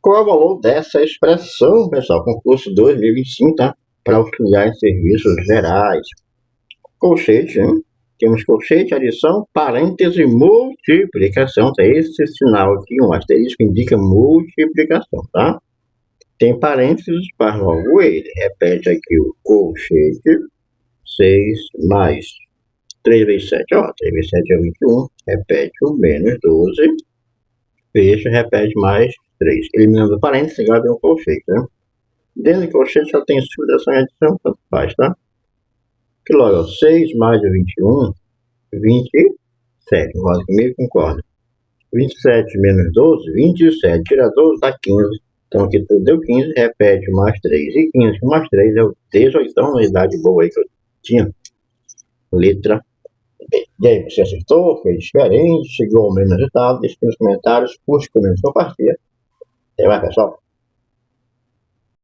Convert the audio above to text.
Qual é o valor dessa expressão, pessoal? Concurso 2025, tá? Para auxiliar em serviços gerais. Colchete, né? Temos colchete, adição, parêntese, multiplicação. Tá? Esse sinal aqui, um asterisco, indica multiplicação, tá? Tem parênteses, faz logo ele. Repete aqui o colchete. 6 mais 3 vezes 7, ó. 3 vezes 7 é 21. Repete o menos 12. Fecha, repete mais 3. Eliminando parênteses, agora vem um colchete, né? Dentro do colchete só tem subtração e adição, tanto faz, tá? Que logo, 6 mais 21, 27. Roda comigo, concorda. 27 menos 12, 27. Tira 12, dá 15. Então aqui tudo deu 15, repete mais 3. E 15 com mais 3 é o 18, uma idade boa aí que eu tinha. Letra B. E aí, você acertou? Fez diferente? Chegou ao mesmo resultado? Deixe nos comentários, curte, comente, compartilha. Até mais, pessoal.